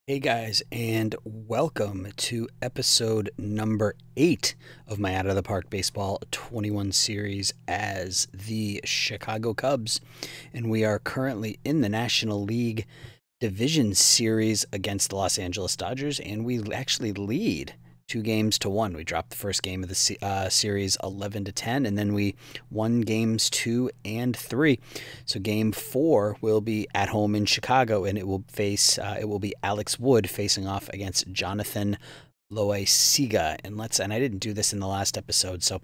Hey guys, and welcome to episode number 8 of my Out of the Park Baseball 21 series as the Chicago Cubs. And we are currently in the National League Division Series against the Los Angeles Dodgers, and we actually lead 2-1. We dropped the first game of the series 11-10, and then we won games 2 and 3. So game 4 will be at home in Chicago, and it will be Alex Wood facing off against Jonathan Loaisiga. And I didn't do this in the last episode, so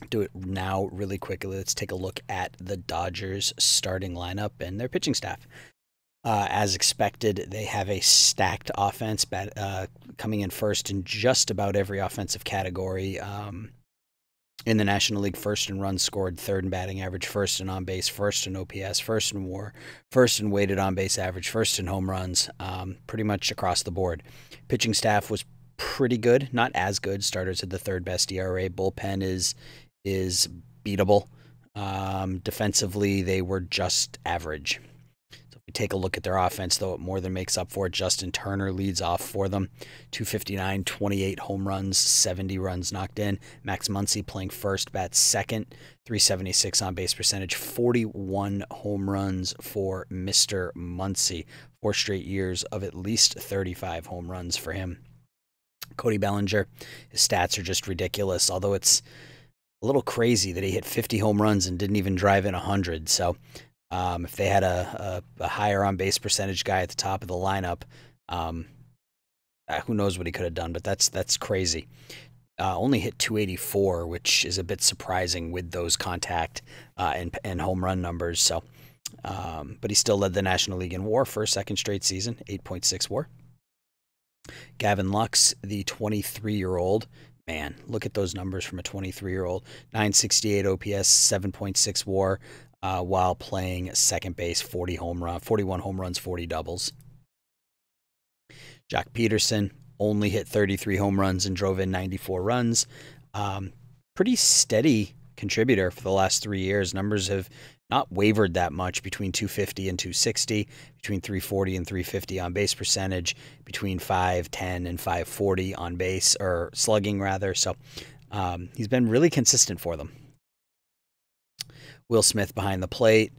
do it now really quickly. Let's take a look at the Dodgers starting lineup and their pitching staff. As expected, they have a stacked offense, coming in first in just about every offensive category in the National League. First in runs scored, third in batting average, first in on base, first in OPS, first in WAR, first in weighted on base average, first in home runs, pretty much across the board. Pitching staff was pretty good, not as good. Starters had the third best ERA. Bullpen is beatable. Defensively, they were just average. Take a look at their offense, though, it more than makes up for it. Justin Turner leads off for them. 259, 28 home runs, 70 runs knocked in. Max Muncy playing first, bats second, 376 on base percentage, 41 home runs for Mr. Muncy. 4 straight years of at least 35 home runs for him. Cody Bellinger, his stats are just ridiculous, although it's a little crazy that he hit 50 home runs and didn't even drive in 100. So if they had a higher on-base percentage guy at the top of the lineup, who knows what he could have done, but that's crazy. Only hit 284, which is a bit surprising with those contact and home run numbers. So, but he still led the National League in WAR for a second straight season, 8.6 WAR. Gavin Lux, the 23-year-old, man, look at those numbers from a 23-year-old. 968 OPS, 7.6 WAR. While playing second base, 41 home runs, 40 doubles. Jack Peterson only hit 33 home runs and drove in 94 runs. Pretty steady contributor for the last 3 years. Numbers have not wavered that much, between 250 and 260, between 340 and 350 on base percentage, between 510 and 540 on base, or slugging rather. So he's been really consistent for them. Will Smith behind the plate.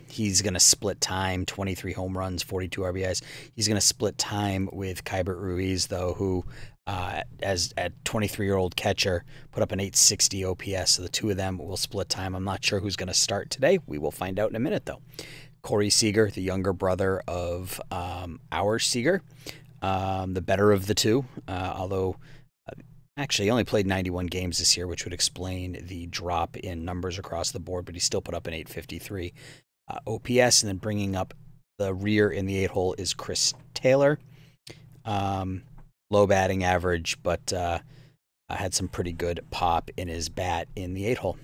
He's going to split time, 23 home runs, 42 RBIs. He's going to split time with Keibert Ruiz, though, who, as a 23-year-old catcher, put up an 860 OPS. So the two of them will split time. I'm not sure who's going to start today. We will find out in a minute, though. Corey Seager, the younger brother of our Seager, the better of the two, although actually, he only played 91 games this year, which would explain the drop in numbers across the board, but he still put up an 853 OPS. And then bringing up the rear in the 8-hole is Chris Taylor. Low batting average, but had some pretty good pop in his bat in the 8-hole.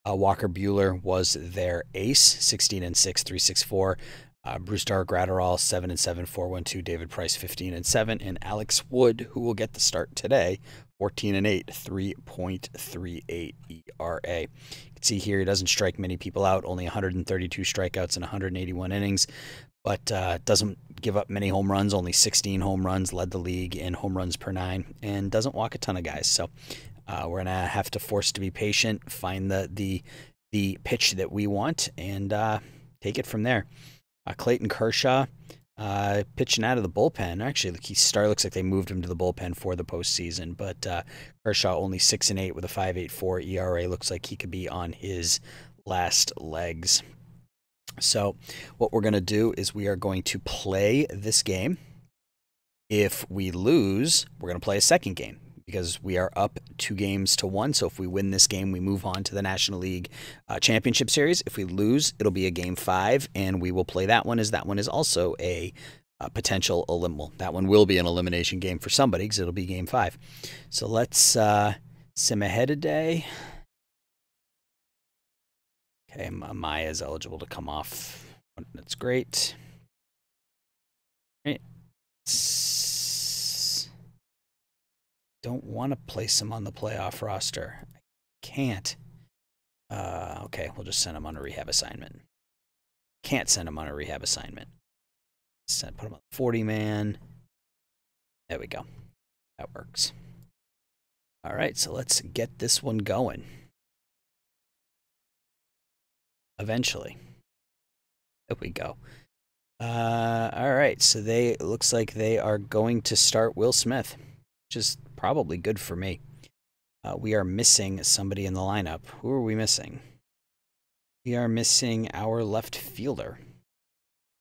Walker Buehler was their ace, 16-6, 364. Brusdar Gratterall, 7-7, 412. David Price, 15-7. And Alex Wood, who will get the start today, 14-8, 3.38 ERA. You can see here he doesn't strike many people out, only 132 strikeouts in 181 innings, but doesn't give up many home runs, only 16 home runs, led the league in home runs per 9, and doesn't walk a ton of guys. So we're going to have to force to be patient, find the pitch that we want, and take it from there. Clayton Kershaw pitching out of the bullpen. Actually, looks like they moved him to the bullpen for the postseason, but Kershaw only 6-8 with a 5.84 ERA. Looks like he could be on his last legs. So what we're going to do is we are going to play this game. If we lose, we're going to play a second game, because we are up 2-1. So if we win this game, we move on to the National League Championship Series. If we lose, it'll be a Game 5, and we will play that one, as that one is also a potential that one will be an elimination game for somebody, because it'll be Game 5. So let's sim ahead a day. Okay, Maya is eligible to come off. That's great. All right. Don't want to place him on the playoff roster. I can't. Okay, we'll just send him on a rehab assignment. Can't send him on a rehab assignment. Put him on 40-man. There we go. That works. All right, so let's get this one going. Eventually. There we go. All right, so looks like they are going to start Will Smith, which is probably good for me. We are missing somebody in the lineup. Who are we missing? We are missing our left fielder,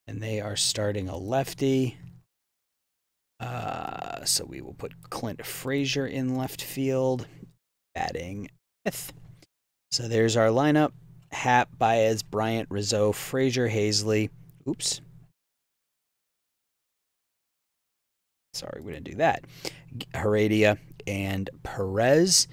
and they are starting a lefty. So we will put Clint Frazier in left field, batting fifth. So there's our lineup. Happ, Baez, Bryant, Rizzo, Frazier, Hazley. Oops. Sorry, we didn't do that. Heredia and Perez.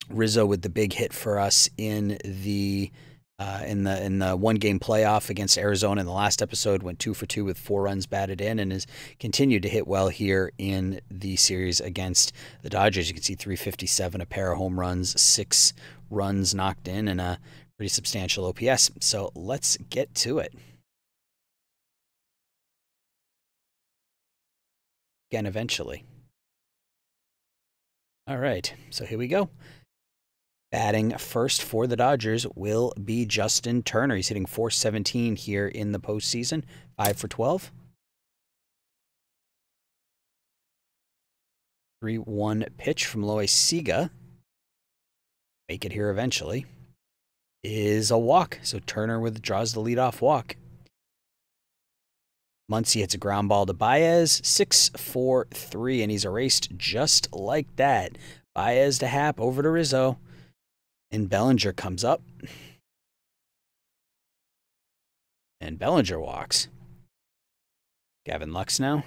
Rizzo with the big hit for us in the one-game playoff against Arizona in the last episode. Went 2 for 2 with 4 runs batted in, and has continued to hit well here in the series against the Dodgers. You can see 357, a pair of home runs, 6 runs knocked in, and a pretty substantial OPS. So let's get to it. Again, eventually. All right, so here we go. Batting first for the Dodgers will be Justin Turner. He's hitting .417 here in the postseason, 5 for 12. 3-1 pitch from Loaiziga. Make it here eventually. Is a walk, so Turner withdraws the leadoff walk. Muncy hits a ground ball to Baez, 6-4-3, and he's erased just like that. Baez to Happ, over to Rizzo. And Bellinger comes up. And Bellinger walks. Gavin Lux now.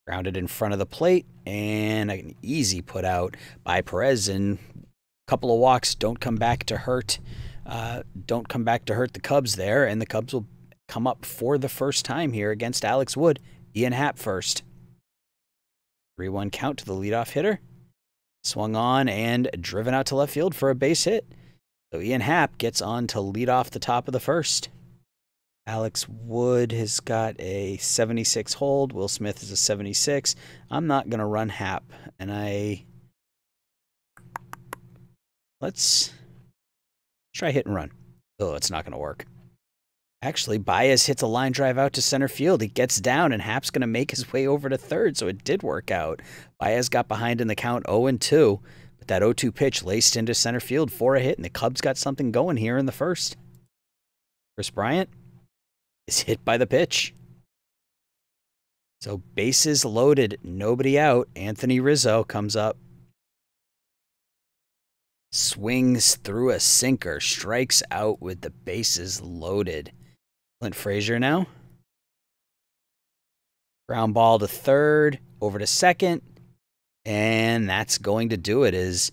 Grounded in front of the plate. And an easy put out by Perez. And a couple of walks don't come back to hurt. The Cubs there. And the Cubs will come up for the first time here against Alex Wood. Ian Happ first. 3-1 count to the leadoff hitter. Swung on and driven out to left field for a base hit. So Ian Happ gets on to lead off the top of the first. Alex Wood has got a 76 hold. Will Smith is a 76. I'm not going to run Happ. And let's try hit and run. Oh, it's not going to work. Actually, Baez hits a line drive out to center field. He gets down, and Happ's going to make his way over to third, so it did work out. Baez got behind in the count 0-2, but that 0-2 pitch laced into center field for a hit, and the Cubs got something going here in the first. Chris Bryant is hit by the pitch. So bases loaded, nobody out. Anthony Rizzo comes up. Swings through a sinker, strikes out with the bases loaded. Clint Frazier now. Ground ball to third, over to second, and that's going to do it as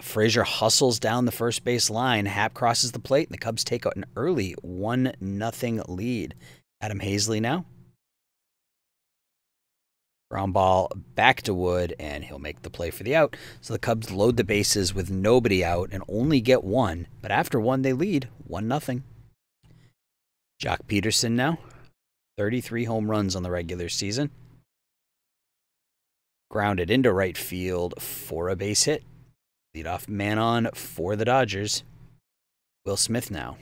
Frazier hustles down the first base line. Happ crosses the plate, and the Cubs take out an early 1-0 lead. Adam Hazley now. Ground ball back to Wood, and he'll make the play for the out. So the Cubs load the bases with nobody out and only get 1, but after 1 they lead 1-0. Jock Peterson now, 33 home runs on the regular season. Grounded into right field for a base hit. Leadoff man on for the Dodgers. Will Smith now.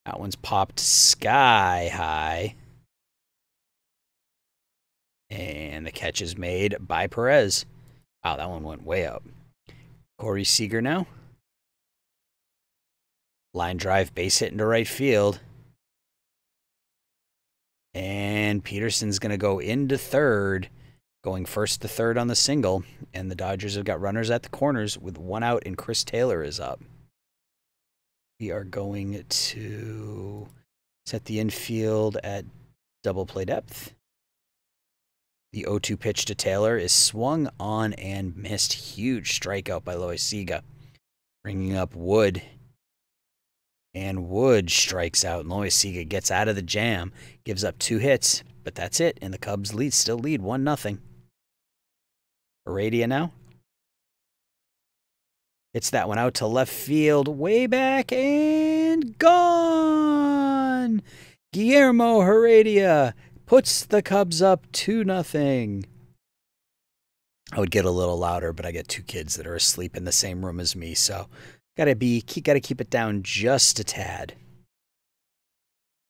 That one's popped sky high. And the catch is made by Perez. Wow, that one went way up. Corey Seager now. Line drive, base hit into right field. And Peterson's going to go into third, going first to third on the single. And the Dodgers have got runners at the corners with 1 out, and Chris Taylor is up. We are going to set the infield at double play depth. The 0-2 pitch to Taylor is swung on and missed. Huge strikeout by Loaiziga. Bringing up Wood. And Wood strikes out. And Loaiziga gets out of the jam. Gives up 2 hits. But that's it. And the Cubs still lead 1-0. Heredia now. Hits that one out to left field. Way back and gone. run. Guillermo Heredia puts the Cubs up 2-0. I would get a little louder, but I got two kids that are asleep in the same room as me, so gotta keep it down just a tad.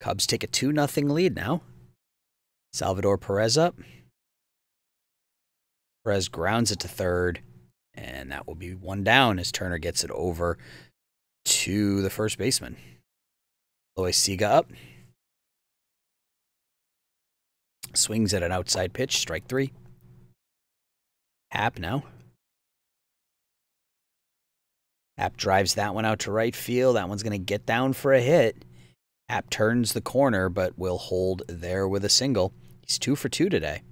Cubs take a 2-0 lead now. Salvador Perez up. Perez grounds it to third, and that will be one down as Turner gets it over to the first baseman. Loaiziga up. Swings at an outside pitch, strike 3. Happ now. Happ drives that one out to right field. That one's going to get down for a hit. Happ turns the corner, but will hold there with a single. He's 2 for 2 today.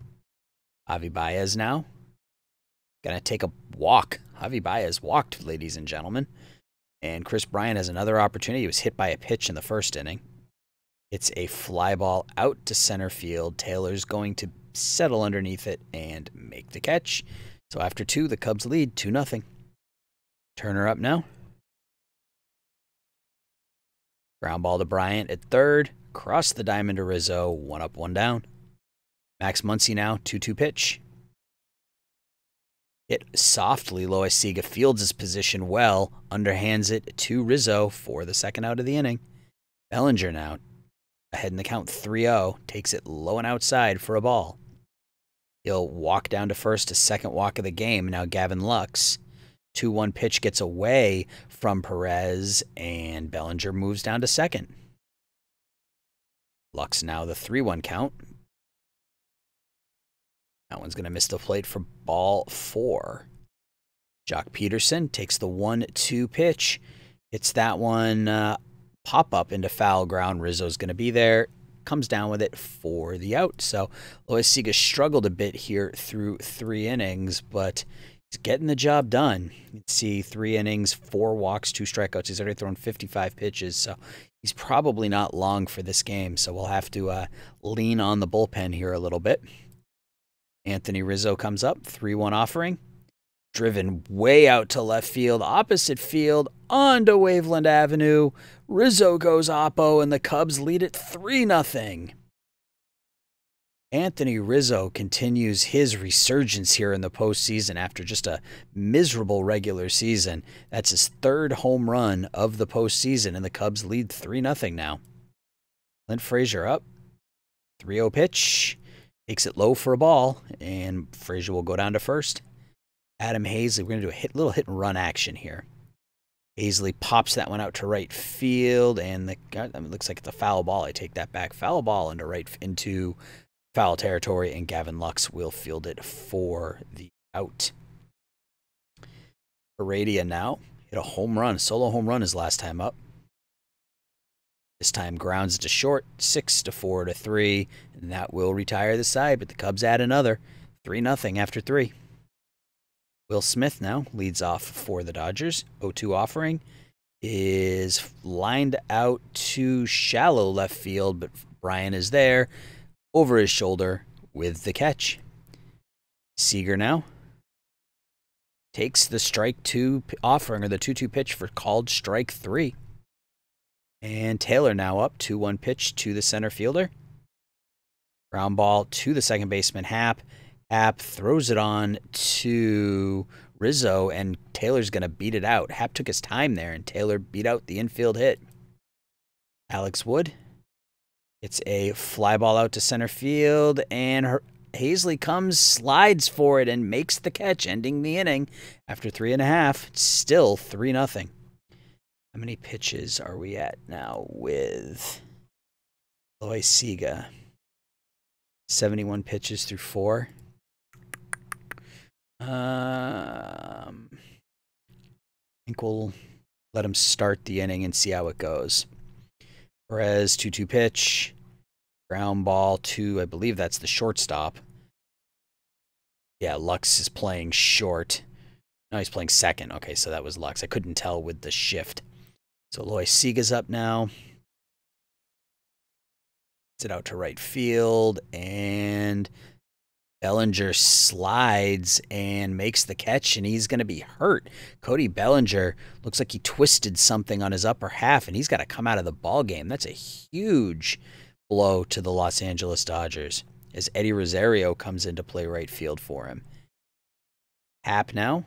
Javi Baez now. Going to take a walk. Javi Baez walked, ladies and gentlemen. And Chris Bryant has another opportunity. He was hit by a pitch in the first inning. It's a fly ball out to center field. Taylor's going to settle underneath it and make the catch. So after 2, the Cubs lead 2-0. Turner up now. Ground ball to Bryant at third. Cross the diamond to Rizzo. 1 up, 1 down. Max Muncy now, 2-2 pitch. Hit softly. Loaiziga fields his position well. Underhands it to Rizzo for the second out of the inning. Bellinger now ahead in the count 3-0. Takes it low and outside for a ball. He'll walk down to first, a second walk of the game. Now Gavin Lux. 2-1 pitch gets away from Perez, and Bellinger moves down to second. Lux now the 3-1 count. That one's going to miss the plate for ball 4. Jock Peterson takes the 1-2 pitch. Hits that one pop-up into foul ground. Rizzo's going to be there. Comes down with it for the out. So Loaiziga struggled a bit here through 3 innings, but he's getting the job done. You can see 3 innings, 4 walks, 2 strikeouts. He's already thrown 55 pitches, so he's probably not long for this game. So we'll have to lean on the bullpen here a little bit. Anthony Rizzo comes up, 3-1 offering. Driven way out to left field, opposite field, onto Waveland Avenue. Rizzo goes oppo, and the Cubs lead it 3-0. Anthony Rizzo continues his resurgence here in the postseason after just a miserable regular season. That's his 3rd home run of the postseason, and the Cubs lead 3-0 now. Clint Frazier up. 3-0 pitch. Takes it low for a ball, and Frazier will go down to first. Adam Hazley, we're going to do a little hit-and-run action here. Hazley pops that one out to right field, and it looks like it's a foul ball. I take that back. Foul ball into foul territory, and Gavin Lux will field it for the out. Heredia now hit a home run, solo home run his last time up. This time grounds it to short, 6-4 to 3, and that will retire the side, but the Cubs add another, 3-0 after 3. Will Smith now leads off for the Dodgers. 0-2 offering is lined out to shallow left field, but Brian is there over his shoulder with the catch. Seager now takes the strike 2 offering, or the 2-2 pitch for called strike 3. And Taylor now up, 2-1 pitch to the center fielder. Ground ball to the second baseman, Happ. Happ throws it on to Rizzo, and Taylor's going to beat it out. Happ took his time there, and Taylor beat out the infield hit. Alex Wood. It's a fly ball out to center field, and Hazley comes, slides for it, and makes the catch, ending the inning. After 3.5, it's still 3-0. How many pitches are we at now with Loaiziga? 71 pitches through 4. I think we'll let him start the inning and see how it goes. Perez, 2-2 pitch. Ground ball to, I believe that's the shortstop. Yeah, Lux is playing short. No, he's playing second. Okay, so that was Lux. I couldn't tell with the shift. So Loaiziga's up now. It's it out to right field, and Bellinger slides and makes the catch, and he's going to be hurt. Cody Bellinger looks like he twisted something on his upper half, and he's got to come out of the ball game. That's a huge blow to the Los Angeles Dodgers as Eddie Rosario comes into play right field for him. Happ now.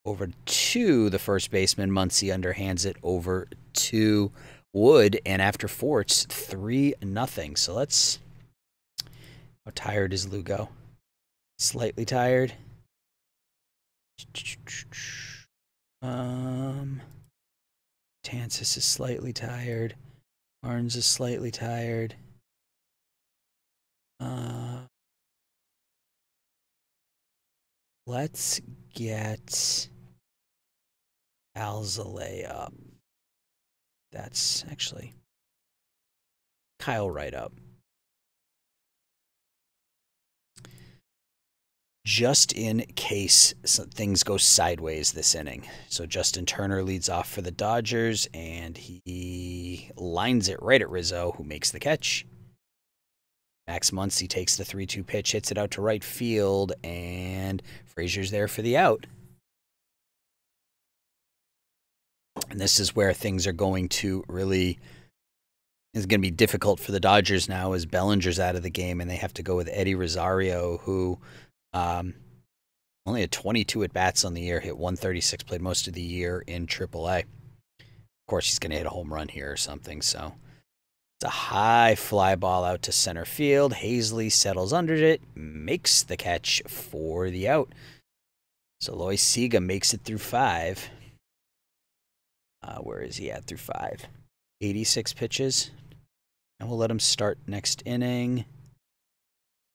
Over to the first baseman. Muncy underhands it over to Wood, and after 4, it's 3-0. So let's... How tired is Lugo? Slightly tired. Tansis is slightly tired. Barnes is slightly tired. Let's get Alzolay up. That's actually Kyle Wright up. Just in case things go sideways this inning. So Justin Turner leads off for the Dodgers, and he lines it right at Rizzo, who makes the catch. Max Muncy takes the 3-2 pitch, hits it out to right field, and Frazier's there for the out. And this is where things are going to really... It's going to be difficult for the Dodgers now as Bellinger's out of the game, and they have to go with Eddie Rosario, who only had 22 at-bats on the year, hit 136, played most of the year in AAA. Of course, he's going to hit a home run here or something, so... It's a high fly ball out to center field. Hazley settles under it, makes the catch for the out. So Loisaga makes it through 5. Where is he at through 5? 86 pitches. And we'll let him start next inning.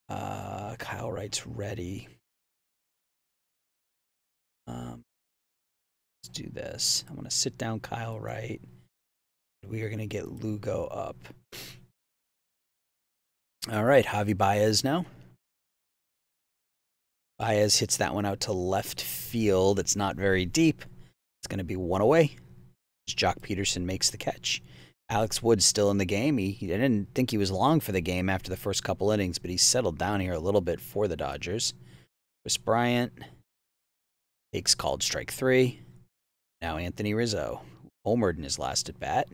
Kyle Wright's ready. Let's do this. I'm going to sit down Kyle Wright. We are going to get Lugo up. All right, Javi Baez now. Baez hits that one out to left field. It's not very deep. It's going to be 1 away. Jock Peterson makes the catch. Alex Wood's still in the game. I didn't think he was long for the game after the first couple innings, but he's settled down here a little bit for the Dodgers. Chris Bryant takes called strike 3. Now Anthony Rizzo, homered in his last at bat.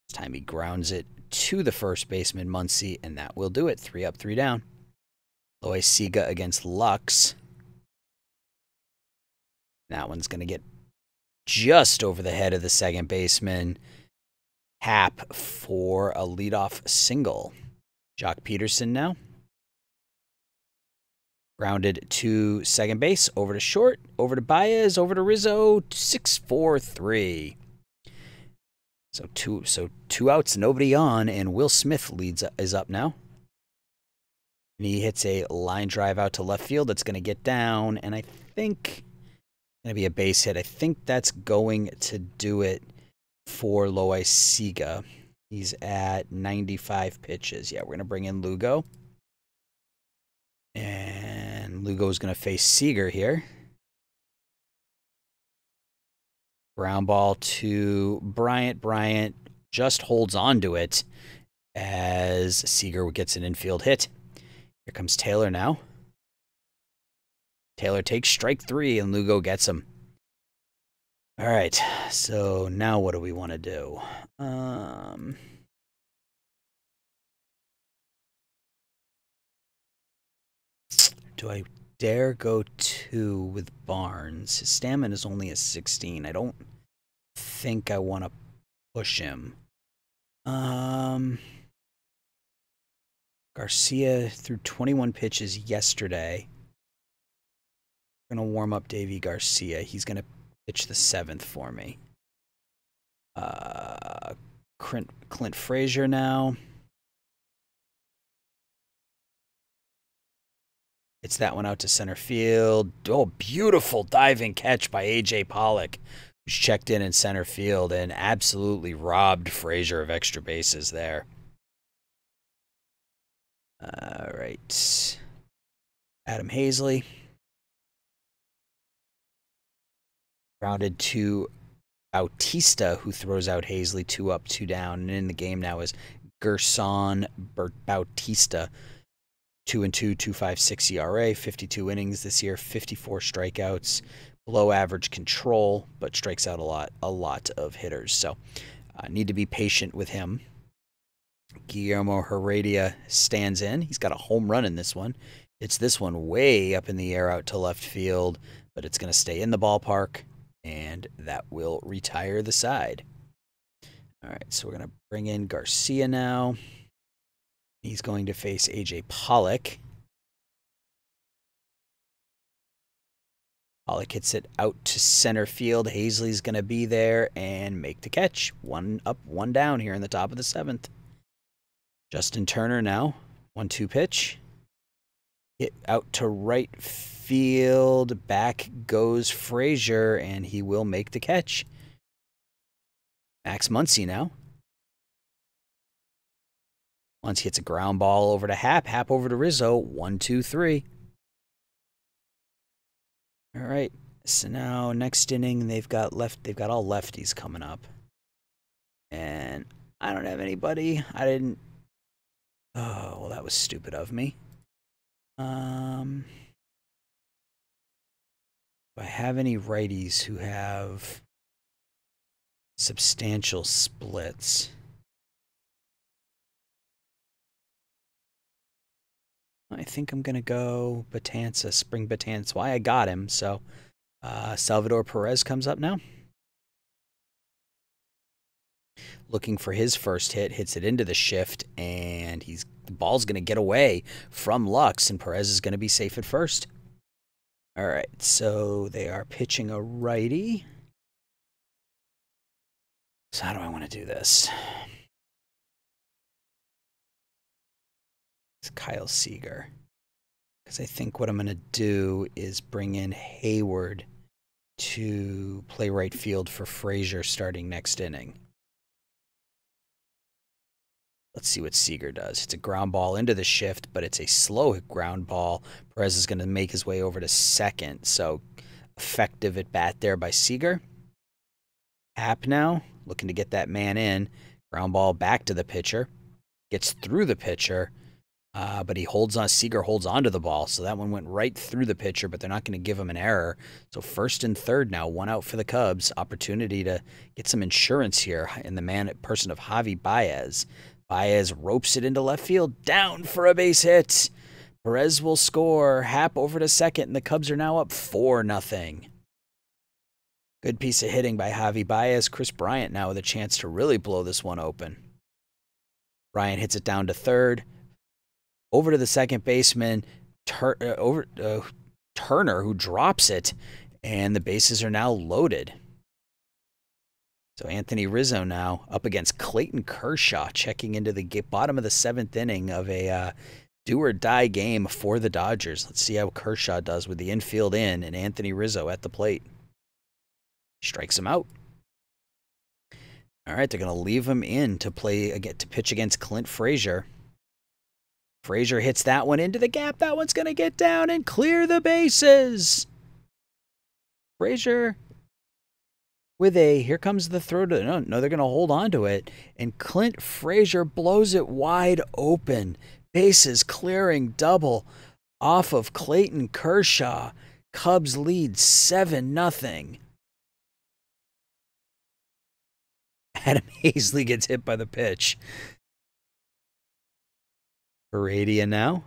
This time he grounds it to the first baseman, Muncy, and that will do it. 3 up, 3 down. Loisaga against Lux. That one's going to get just over the head of the second baseman. Happ for a leadoff single. Jock Peterson now. Grounded to second base, over to short, over to Baez, over to Rizzo, 6-4-3. So two outs, nobody on, and Will Smith is up now. And he hits a line drive out to left field that's going to get down, and I think going to be a base hit. I think that's going to do it for Loisaga. He's at 95 pitches. Yeah, we're going to bring in Lugo. And Lugo's going to face Seager here. Ground ball to Bryant. Bryant just holds on to it as Seager gets an infield hit. Here comes Taylor now. Taylor takes strike 3, and Lugo gets him. All right, so now what do we want to do? Do I dare go 2 with Barnes? His stamina is only a 16. I don't think I want to push him. Garcia threw 21 pitches yesterday. We're going to warm up Davy Garcia. He's going to pitch the 7th for me. Clint Frazier now. It's that one out to center field. Oh, beautiful diving catch by A.J. Pollock, who's checked in center field and absolutely robbed Frazier of extra bases there. All right. Adam Hazley. Grounded to Bautista, who throws out Hazley, 2 up, 2 down. And in the game now is Gerson Bautista. 2-2, 2.56 ERA, 52 innings this year, 54 strikeouts, below average control, but strikes out a lot of hitters. So need to be patient with him. Guillermo Heredia stands in. He's got a home run in this one. It's this one way up in the air out to left field, but it's going to stay in the ballpark, and that will retire the side. All right, so we're going to bring in Garcia now. He's going to face A.J. Pollock. Pollock hits it out to center field. Hazley's going to be there and make the catch. 1 up, 1 down here in the top of the 7th. Justin Turner now. 1-2 pitch. Hit out to right field. Back goes Frazier, and he will make the catch. Max Muncy now. Once hits a ground ball over to Happ. Happ over to Rizzo. 1-2-3. All right. So now next inning they've got all lefties coming up. And I don't have anybody. I didn't. Oh, well, that was stupid of me. Do I have any righties who have substantial splits? I think I'm going to go Betances, Spring Betances. Why I got him. So Salvador Perez comes up now. Looking for his first hit, hits it into the shift, and the ball's going to get away from Lux, and Perez is going to be safe at first. All right, so they are pitching a righty. So how do I want to do this? It's Kyle Seager. Because I think what I'm going to do is bring in Hayward to play right field for Frazier starting next inning. Let's see what Seager does. It's a ground ball into the shift, but it's a slow ground ball. Perez is going to make his way over to second. So effective at bat there by Seager. Happ now looking to get that man in. Ground ball back to the pitcher. Gets through the pitcher. But Seager holds onto the ball. So that one went right through the pitcher, but they're not going to give him an error. So first and third now, 1 out for the Cubs. Opportunity to get some insurance here in the person of Javi Baez. Baez ropes it into left field, down for a base hit. Perez will score. Happ over to second, and the Cubs are now up 4-0. Good piece of hitting by Javi Baez. Chris Bryant now with a chance to really blow this one open. Bryant hits it down to third. Over to the second baseman, Turner, who drops it, and the bases are now loaded. So Anthony Rizzo now up against Clayton Kershaw, checking into the bottom of the 7th inning of a do-or-die game for the Dodgers. Let's see how Kershaw does with the infield in and Anthony Rizzo at the plate. Strikes him out. All right, they're going to leave him in to pitch against Clint Frazier. Frazier hits that one into the gap. That one's going to get down and clear the bases. Frazier here comes the throw to, no, they're going to hold on to it. And Clint Frazier blows it wide open. Bases clearing double off of Clayton Kershaw. Cubs lead 7-0. Adam Hazley gets hit by the pitch. Heredia now.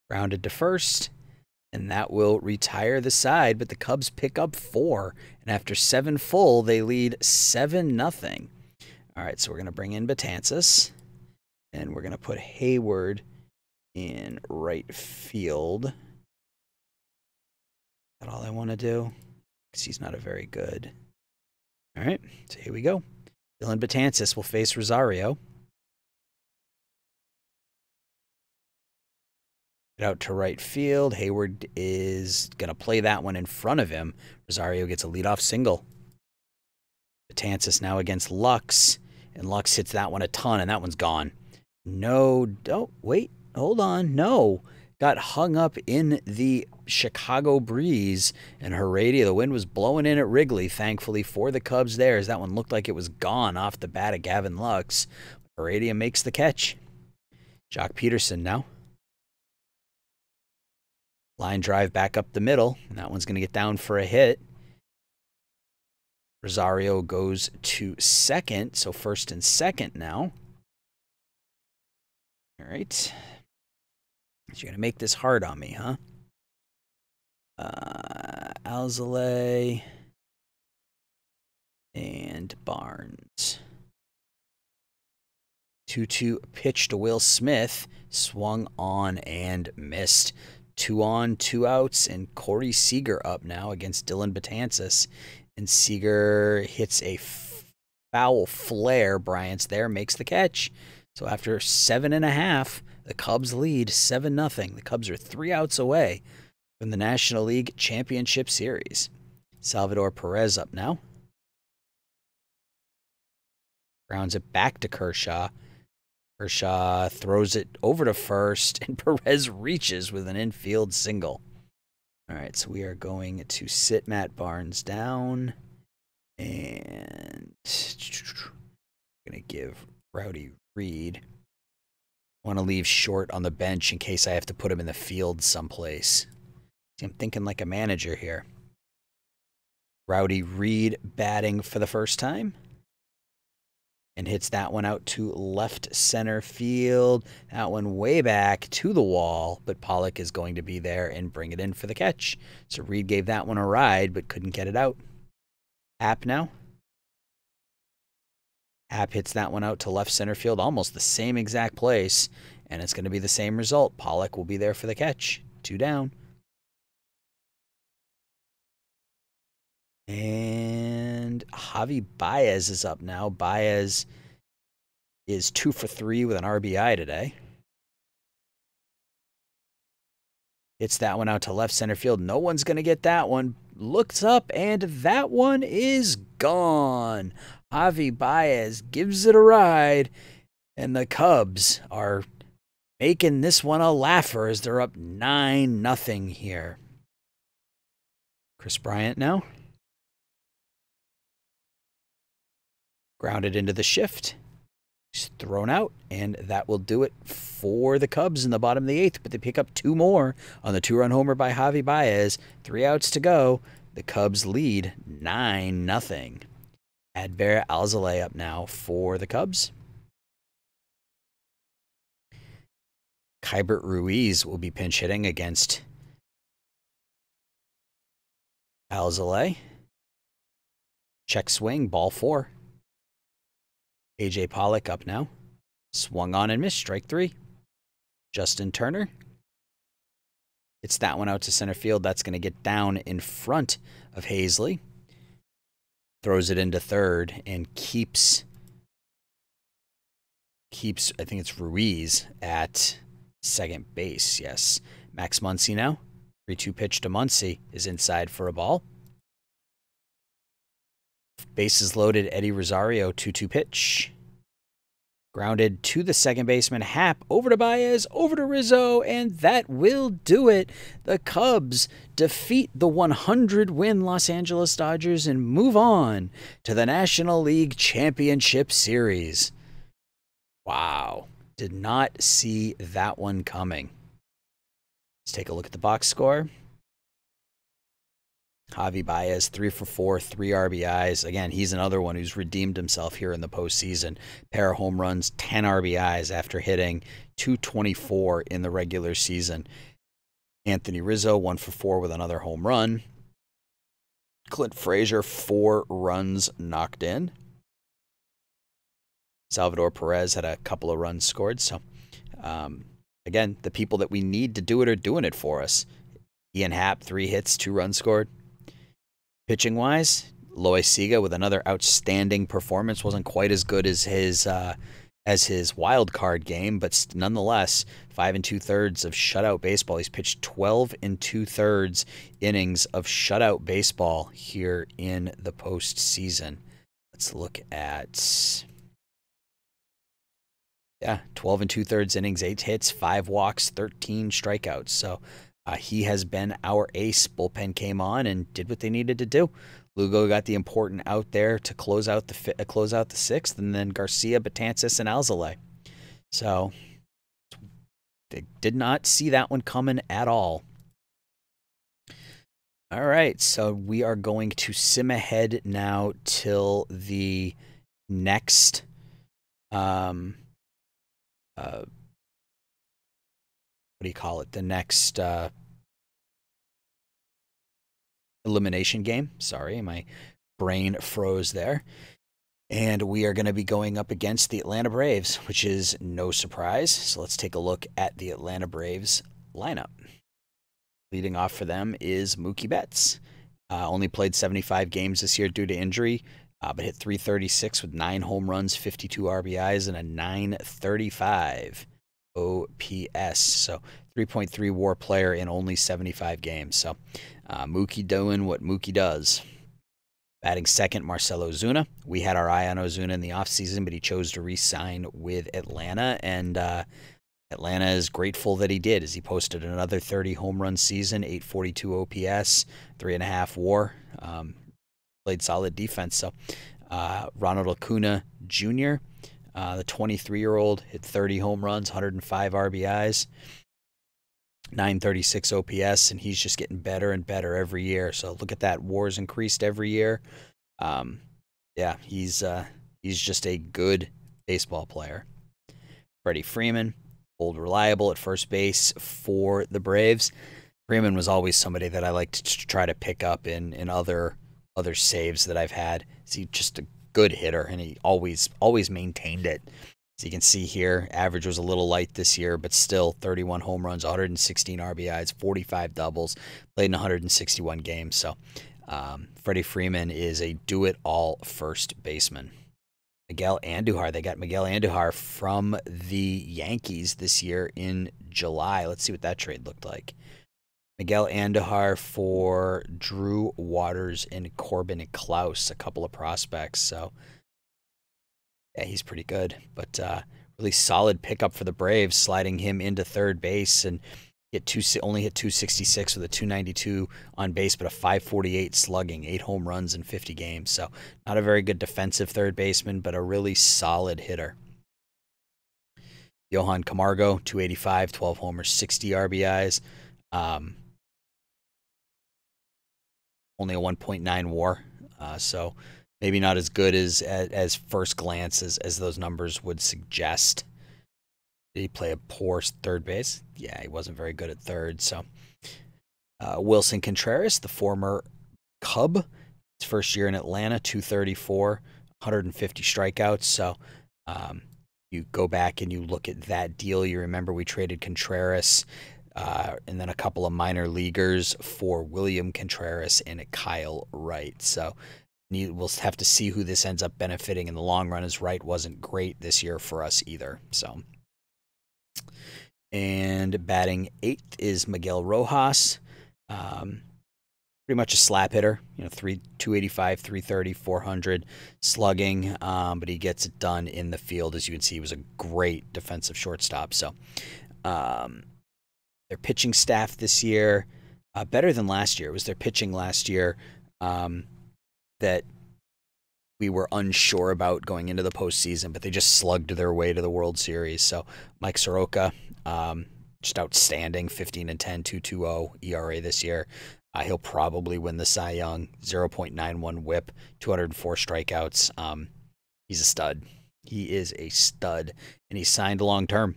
Grounded to first. And that will retire the side, but the Cubs pick up 4. And after 7 full, they lead 7-0. All right, so we're going to bring in Betances. And we're going to put Hayward in right field. Is that all I want to do? Because he's not a very good. All right, so here we go. Dylan Betances will face Rosario. Out to right field. Hayward is going to play that one in front of him. Rosario gets a leadoff single. Betances now against Lux. And Lux hits that one a ton, and that one's gone. No, don't, wait, hold on. No. got hung up in the Chicago breeze, and Heredia, the wind was blowing in at Wrigley, thankfully for the Cubs there, as that one looked like it was gone off the bat of Gavin Lux. Heredia makes the catch. Jock Peterson now. Line drive back up the middle, and that one's going to get down for a hit. Rosario goes to second, so first and second now. All right. So you're going to make this hard on me, huh? Alzolay and Barnes. 2-2 pitch to Will Smith. Swung on and missed. 2 on, 2 outs, and Corey Seager up now against Dylan Betances. And Seager hits a foul flare. Bryant's there, makes the catch. So after 7.5, the Cubs lead 7-0. The Cubs are 3 outs away from the National League Championship Series. Salvador Perez up now. Grounds it back to Kershaw. Kershaw throws it over to first, and Perez reaches with an infield single. All right, so we are going to sit Matt Barnes down, and I'm going to give Rowdy Reed. I want to leave Short on the bench in case I have to put him in the field someplace. See, I'm thinking like a manager here. Rowdy Reed batting for the first time. And hits that one out to left center field. That one way back to the wall, but Pollock is going to be there and bring it in for the catch. So Reed gave that one a ride, but couldn't get it out. Happ now. Happ hits that one out to left center field, almost the same exact place, and it's going to be the same result. Pollock will be there for the catch. 2 down. And Javi Baez is up now. Baez is 2 for 3 with an RBI today. Hits that one out to left center field. No one's going to get that one. Looks up, and that one is gone. Javi Baez gives it a ride, and the Cubs are making this one a laugher as they're up 9-0 here. Chris Bryant now. Grounded into the shift. He's thrown out, and that will do it for the Cubs in the bottom of the 8th, but they pick up 2 more on the 2-run homer by Javi Baez. 3 outs to go. The Cubs lead 9-0. Adbert Alzolay up now for the Cubs. Keibert Ruiz will be pinch hitting against Alzolay. Check swing, ball 4. A.J. Pollock up now. Swung on and missed, strike 3. Justin Turner. It's that one out to center field. That's going to get down in front of Hazley. Throws it into third and keeps, I think it's Ruiz at second base. Yes. Max Muncy now. 3-2 pitch to Muncy is inside for a ball. Bases loaded, Eddie Rosario, 2-2 pitch. Grounded to the second baseman, Happ, over to Baez, over to Rizzo, and that will do it. The Cubs defeat the 100-win Los Angeles Dodgers and move on to the National League Championship Series. Wow. Did not see that one coming. Let's take a look at the box score. Javi Baez, 3 for 4, 3 RBIs. Again, he's another one who's redeemed himself here in the postseason. Pair of home runs, 10 RBIs after hitting 224 in the regular season. Anthony Rizzo, 1 for 4 with another home run. Clint Frazier, 4 runs knocked in. Salvador Perez had a couple of runs scored. So, again, the people that we need to do it are doing it for us. Ian Happ, 3 hits, 2 runs scored. Pitching-wise, Lois Siga with another outstanding performance. Wasn't quite as good as his wild card game, but nonetheless, 5 2/3 of shutout baseball. He's pitched 12 2/3 innings of shutout baseball here in the postseason. Let's look at Yeah, 12 and 2/3 innings, 8 hits, 5 walks, 13 strikeouts. So he has been our ace. Bullpen came on and did what they needed to do. Lugo got the important out there to close out the sixth, and then Garcia, Betances, and Alzolay. So they did not see that one coming at all. All right, so we are going to sim ahead now till the next what do you call it? The next elimination game. Sorry, my brain froze there. And we are going to be going up against the Atlanta Braves, which is no surprise. So let's take a look at the Atlanta Braves lineup. Leading off for them is Mookie Betts. Only played 75 games this year due to injury, but hit .336 with 9 home runs, 52 RBIs, and a .935 OPS. So 3.3 WAR player in only 75 games. So Mookie doing what Mookie does. Batting second, Marcell Ozuna. We had our eye on Ozuna in the offseason, but he chose to re-sign with Atlanta, and Atlanta is grateful that he did, as he posted another 30 home run season, 842 OPS, 3.5 WAR. Played solid defense. So Ronald Acuna Jr., the 23-year-old, hit 30 home runs, 105 RBIs, 936 OPS, and he's just getting better and better every year. So look at that. WAR's increased every year. Yeah, he's just a good baseball player. Freddie Freeman, old reliable at first base for the Braves. Freeman was always somebody that I liked to try to pick up in other saves that I've had. He's just a good hitter, and he always maintained it. As you can see here, average was a little light this year, but still 31 home runs, 116 RBIs, 45 doubles, played in 161 games. So Freddie Freeman is a do-it-all first baseman. Miguel Andujar. They got Miguel Andujar from the Yankees this year in July. Let's see what that trade looked like. Miguel Andujar for Drew Waters and Corbin Klaus, a couple of prospects. So, yeah, he's pretty good. But really solid pickup for the Braves, sliding him into third base, and only hit 266 with a 292 on base, but a 548 slugging, 8 home runs in 50 games. So not a very good defensive third baseman, but a really solid hitter. Johan Camargo, 285, 12 homers, 60 RBIs. Only a 1.9 WAR. So maybe not as good as first glance as those numbers would suggest. Did he play a poor third base? Yeah, he wasn't very good at third. So Wilson Contreras, the former Cub, his first year in Atlanta, 234, 150 strikeouts. So you go back and you look at that deal. You remember we traded Contreras and then a couple of minor leaguers for William Contreras and Kyle Wright. So we'll have to see who this ends up benefiting in the long run, as Wright wasn't great this year for us either. So. And batting eighth is Miguel Rojas. Pretty much a slap hitter, 285, 330, 400 slugging, but he gets it done in the field. As you can see, he was a great defensive shortstop. So their pitching staff this year, better than last year. It was their pitching last year that we were unsure about going into the postseason, but they just slugged their way to the World Series. So Mike Soroka, just outstanding, 15-10, 2.20 ERA this year. He'll probably win the Cy Young, 0.91 WHIP, 204 strikeouts. He's a stud. He is a stud, and he's signed long term.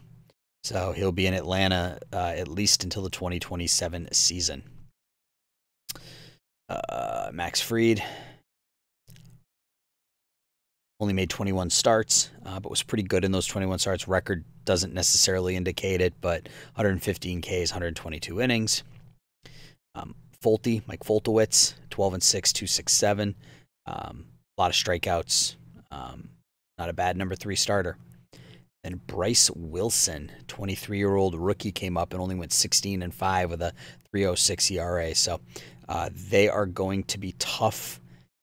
So he'll be in Atlanta at least until the 2027 season. Max Fried only made 21 starts, but was pretty good in those 21 starts. Record doesn't necessarily indicate it, but 115 Ks, 122 innings. Mike Foltowitz, 12-6, 267. A lot of strikeouts. Not a bad number 3 starter. Then Bryce Wilson, 23-year-old rookie, came up and only went 16-5 with a 3.06 ERA. So they are going to be tough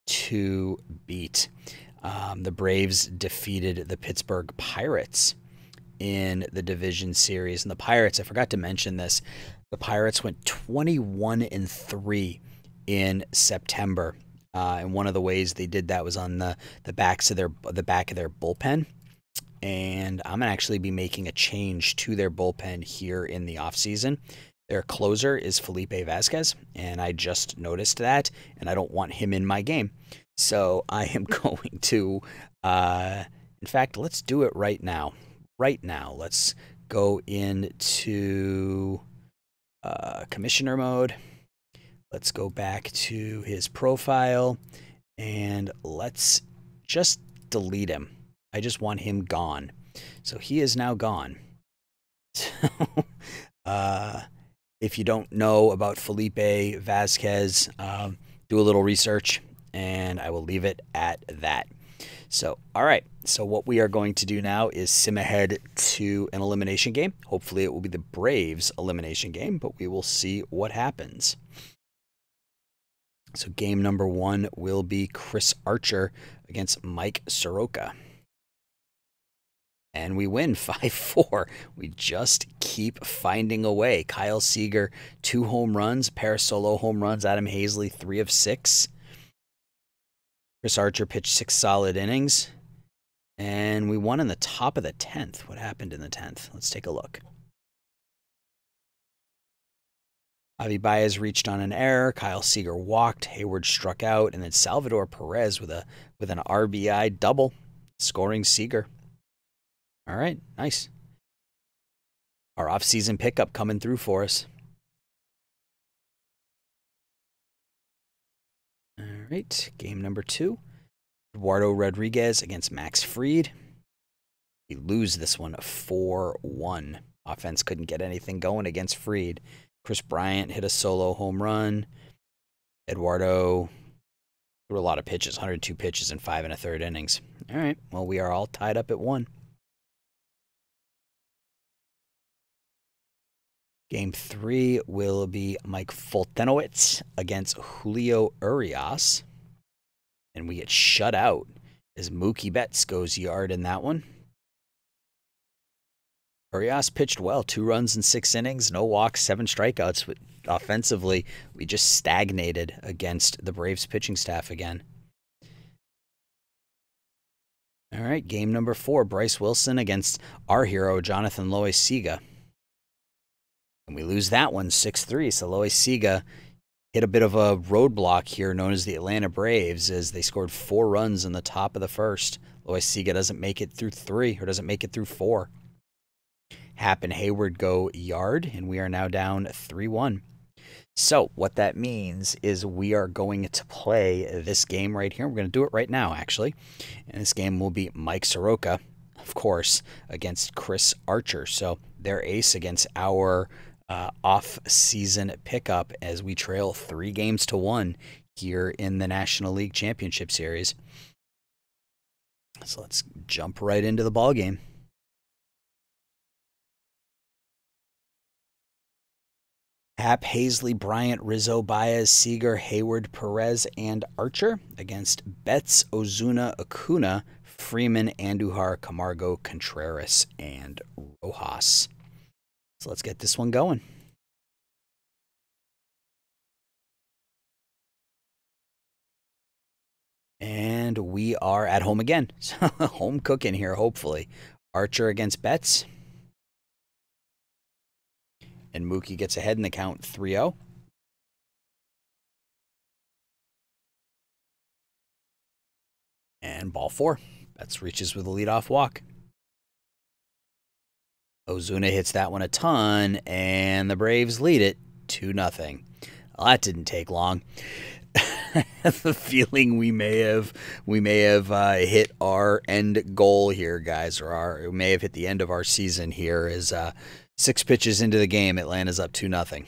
to beat. The Braves defeated the Pittsburgh Pirates in the division series. And the Pirates, I forgot to mention this, the Pirates went 21-3 in September. And one of the ways they did that was on the back of their bullpen. And I'm gonna actually be making a change to their bullpen here in the offseason. Their closer is Felipe Vasquez, and I just noticed that, and I don't want him in my game. So I am going to, in fact, let's do it right now. Right now, let's go into commissioner mode. Let's go back to his profile, and let's just delete him. I just want him gone. So he is now gone. So, if you don't know about Felipe Vasquez, do a little research, and I will leave it at that. So, all right. So what we are going to do now is sim ahead to an elimination game. Hopefully it will be the Braves elimination game, but we will see what happens. So game number 1 will be Chris Archer against Mike Soroka. And we win 5-4. We just keep finding a way. Kyle Seager, 2 home runs, pair of solo home runs. Adam Hazley, 3 of 6. Chris Archer pitched 6 solid innings. And we won in the top of the 10th. What happened in the 10th? Let's take a look. Avi Baez reached on an error. Kyle Seager walked. Hayward struck out. And then Salvador Perez with an RBI double, scoring Seager. All right, nice. Our off-season pickup coming through for us. All right, game number 2. Eduardo Rodriguez against Max Fried. We lose this one 4-1. Offense couldn't get anything going against Fried. Chris Bryant hit a solo home run. Eduardo threw a lot of pitches, 102 pitches in 5 1/3 innings. All right, well, we are all tied up at 1. Game 3 will be Mike Foltynewicz against Julio Urias. And we get shut out as Mookie Betts goes yard in that one. Urias pitched well, 2 runs in 6 innings, no walks, 7 strikeouts. But offensively, we just stagnated against the Braves pitching staff again. All right, game number 4, Bryce Wilson against our hero, Jonathan Loaisiga. And we lose that one 6-3. So Loaisiga hit a bit of a roadblock here known as the Atlanta Braves as they scored 4 runs in the top of the first. Loaisiga doesn't make it through 3 or doesn't make it through 4. Happ and Hayward go yard, and we are now down 3-1. So what that means is we are going to play this game right here. We're going to do it right now, actually. And this game will be Mike Soroka, of course, against Chris Archer. So their ace against our off-season pickup as we trail 3-1 here in the National League Championship Series. So let's jump right into the ball game. Happ, Hazley, Bryant, Rizzo, Baez, Seager, Hayward, Perez, and Archer against Betts, Ozuna, Acuna, Freeman, Andujar, Camargo, Contreras, and Rojas. So let's get this one going. And we are at home again. So home cooking here, hopefully. Archer against Betts. And Mookie gets ahead in the count 3-0. And ball 4. Betts reaches with a leadoff walk. Ozuna hits that one a ton, and the Braves lead it 2-0. Well, that didn't take long. I have a feeling we may have hit our end goal here, guys, or we may have hit the end of our season here. As 6 pitches into the game, Atlanta's up 2-0.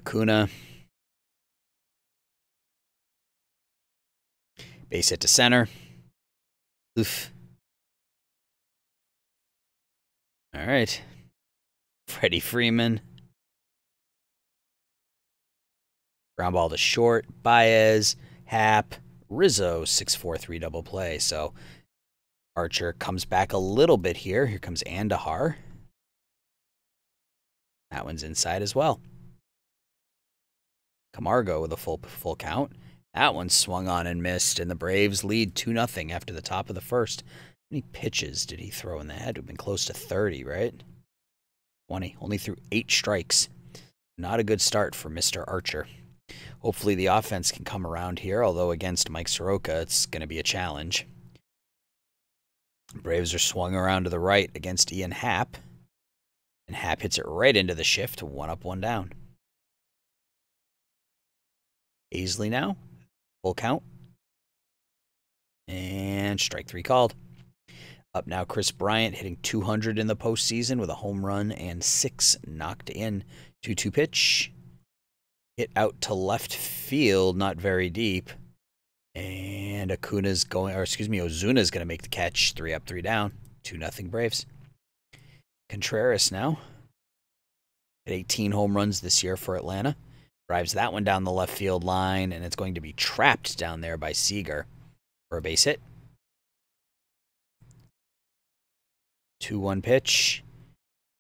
Acuna, base hit to center. Oof. All right. Freddie Freeman. Ground ball to short. Baez, Happ, Rizzo, 6-4-3 double play. So Archer comes back a little bit here. Here comes Andahar. That one's inside as well. Camargo with a full count. That one swung on and missed, and the Braves lead 2-0 after the top of the first. How many pitches did he throw in the head? It would have been close to 30, right? 20. Only threw 8 strikes. Not a good start for Mr. Archer. Hopefully the offense can come around here, although against Mike Soroka, it's going to be a challenge. Braves are swung around to the right against Ian Happ. And Happ hits it right into the shift, 1 up, 1 down. Aisley now, full count. And strike 3 called. Up now, Chris Bryant hitting 200 in the postseason with a home run and 6 knocked in. 2-2 pitch. Hit out to left field, not very deep. And Ozuna's going to make the catch. 3 up, 3 down. 2-0 Braves. Contreras now. Hit 18 home runs this year for Atlanta. Drives that one down the left field line, and it's going to be trapped down there by Seager for a base hit. 2-1 pitch.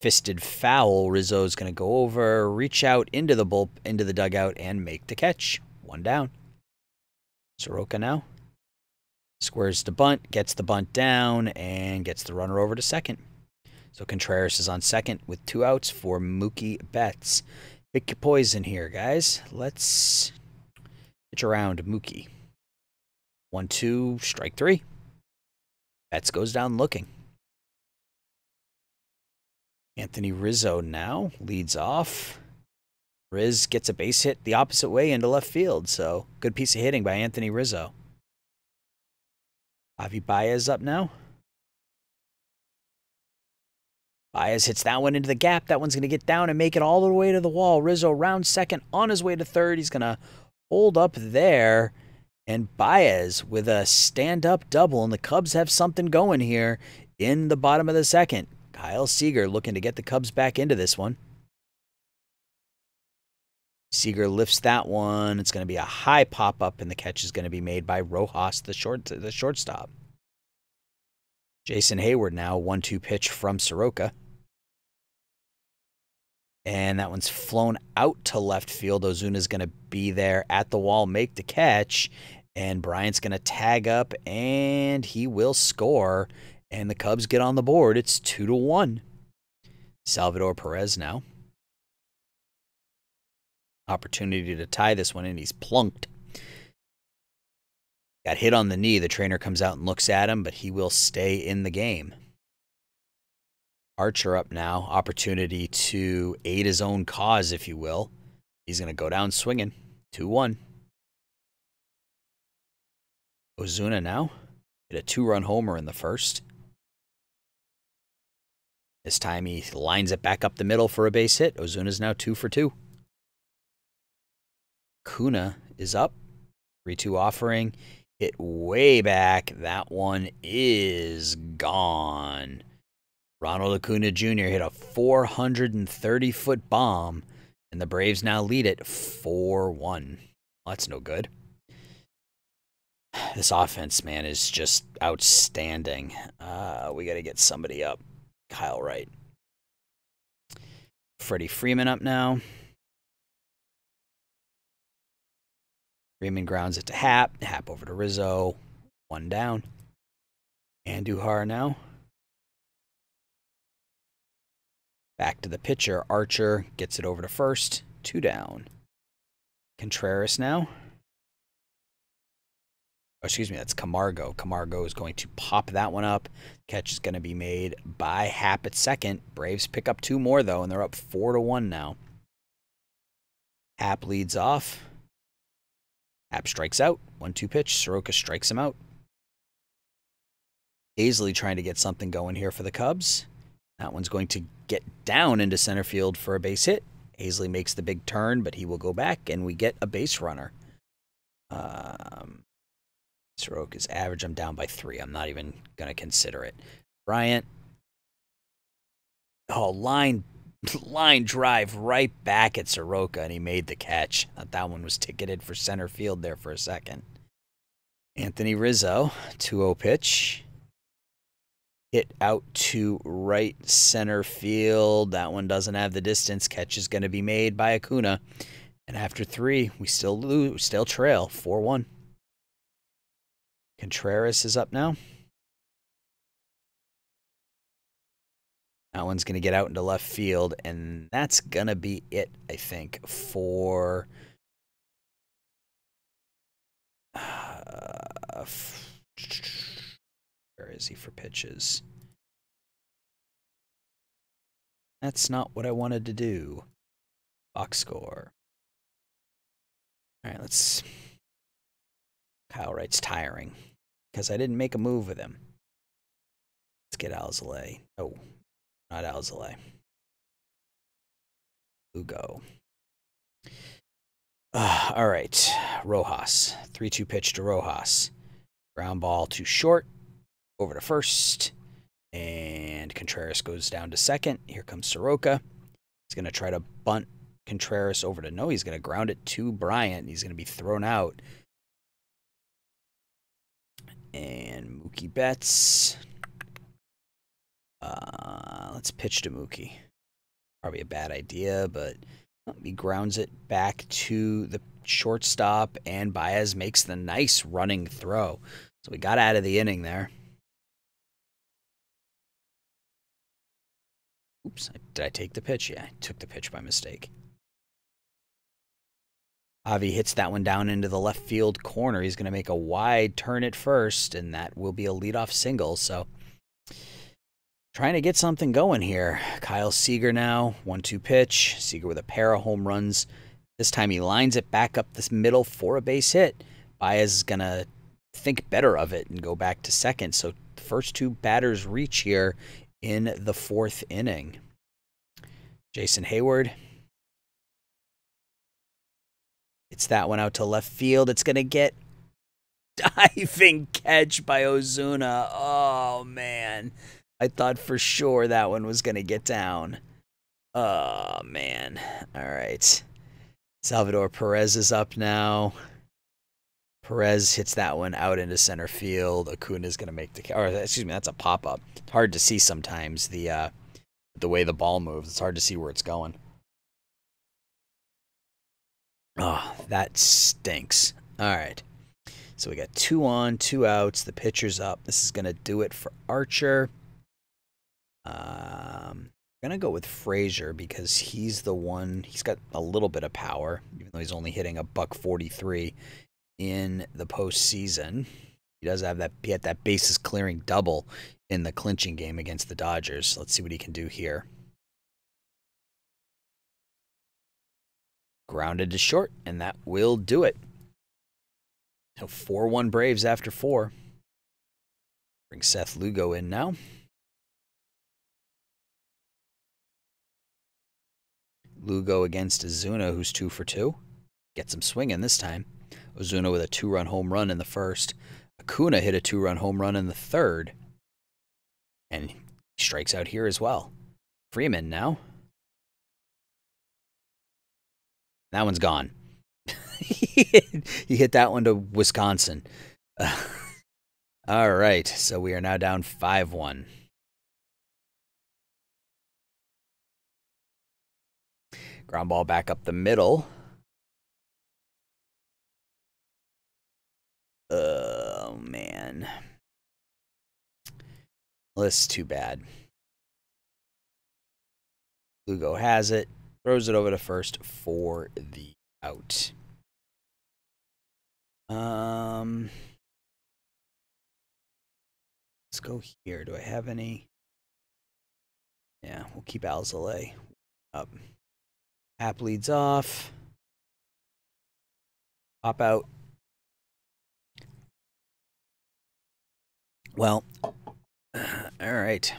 Fisted foul. Rizzo's going to go over, reach out into the dugout, and make the catch. 1 down. Soroka now. Squares the bunt, gets the bunt down, and gets the runner over to second. So Contreras is on second with 2 outs for Mookie Betts. Pick your poison here, guys. Let's pitch around Mookie. 1-2, strike 3. Betts goes down looking. Anthony Rizzo now leads off. Riz gets a base hit the opposite way into left field, so good piece of hitting by Anthony Rizzo. Javi Baez up now. Baez hits that one into the gap. That one's going to get down and make it all the way to the wall. Rizzo round second on his way to third. He's going to hold up there. And Baez with a stand-up double. And the Cubs have something going here in the bottom of the second. Kyle Seager looking to get the Cubs back into this one. Seager lifts that one. It's going to be a high pop-up, and the catch is going to be made by Rojas, the shortstop. Jason Hayward now, 1-2 pitch from Soroka. And that one's flown out to left field. Ozuna's going to be there at the wall, make the catch. And Bryant's going to tag up, and he will score. And the Cubs get on the board. It's 2-1. Salvador Perez now. Opportunity to tie this one in. He's plunked. Got hit on the knee. The trainer comes out and looks at him, but he will stay in the game. Archer up now. Opportunity to aid his own cause, if you will. He's going to go down swinging. 2-1. Ozuna now. Hit a 2-run homer in the first. This time he lines it back up the middle for a base hit. Ozuna's now 2 for 2. Kuna is up. 3-2 offering. Hit way back. That one is gone. Ronald Acuna Jr. hit a 430-foot bomb, and the Braves now lead it 4-1. Well, that's no good. This offense, man, is just outstanding. We got to get somebody up. Kyle Wright. Freddie Freeman up now. Freeman grounds it to Happ. Happ over to Rizzo. 1 down. Andujar now. Back to the pitcher. Archer gets it over to first. 2 down. Contreras now. Oh, excuse me, that's Camargo. Camargo is going to pop that one up. Catch is going to be made by Happ at second. Braves pick up 2 more, though, and they're up 4-1 now. Happ leads off. Happ strikes out. 1-2 pitch. Soroka strikes him out. Aisley trying to get something going here for the Cubs. That one's going to get down into center field for a base hit. Aisley makes the big turn, but he will go back, and we get a base runner. Soroka's average, I'm down by 3. I'm not even going to consider it. Bryant. Oh, line drive right back at Soroka, and he made the catch. Thought that one was ticketed for center field there for a second. Anthony Rizzo, 2-0 pitch. hit out to right center field. That one doesn't have the distance. Catch is going to be made by Acuna. And after 3, we still trail 4-1. Contreras is up now. That one's going to get out into left field, and that's going to be it, I think, for where is he for pitches? That's not what I wanted to do. Box score. All right, let's... Kyle Wright's tiring because I didn't make a move with him. Let's get Alzolay. Oh, not Alzolay. Lugo. All right, Rojas. 3-2 pitch to Rojas. Ground ball too short. Over to first. And Contreras goes down to second. Here comes Soroka. He's going to try to bunt Contreras over to... No, he's going to ground it to Bryant. He's going to be thrown out. And Mookie Betts. Let's pitch to Mookie. Probably a bad idea, but he grounds it back to the shortstop, and Baez makes the nice running throw. So we got out of the inning there. Oops, did I take the pitch? Yeah, I took the pitch by mistake. Javi hits that one down into the left field corner. He's going to make a wide turn at first, and that will be a leadoff single. So trying to get something going here. Kyle Seager now, 1-2 pitch. Seager with a pair of home runs. This time he lines it back up this middle for a base hit. Baez is going to think better of it and go back to second. So the first 2 batters reach here in the 4th inning. Jason Hayward. It's that one out to left field. It's going to get diving catch by Ozuna. Oh, man. I thought for sure that one was going to get down. Oh, man. All right. Salvador Perez is up now. Perez hits that one out into center field. Acuna is going to make the... Or, excuse me, that's a pop-up. It's hard to see sometimes the way the ball moves. It's hard to see where it's going. Oh, that stinks. All right. So we got 2 on, 2 outs. The pitcher's up. This is going to do it for Archer. I'm going to go with Frazier because he's the one. He's got a little bit of power, even though he's only hitting a $143 in the postseason. He does have that. He had that bases clearing double in the clinching game against the Dodgers. Let's see what he can do here. Grounded to short, and that will do it. So 4-1 Braves after 4. Bring Seth Lugo in now. Lugo against Ozuna, who's 2 for 2. Gets him swinging this time. Ozuna with a 2-run home run in the first. Acuna hit a 2-run home run in the third. And he strikes out here as well. Freeman now. That one's gone. He hit that one to Wisconsin. All right, so we are now down 5-1. Ground ball back up the middle. Oh, man. Well, this is too bad. Lugo has it. Throws it over to first for the out. Let's go here. Do I have any? Yeah, we'll keep Alzolay up. Hap leads off. Pop out. Well, all right.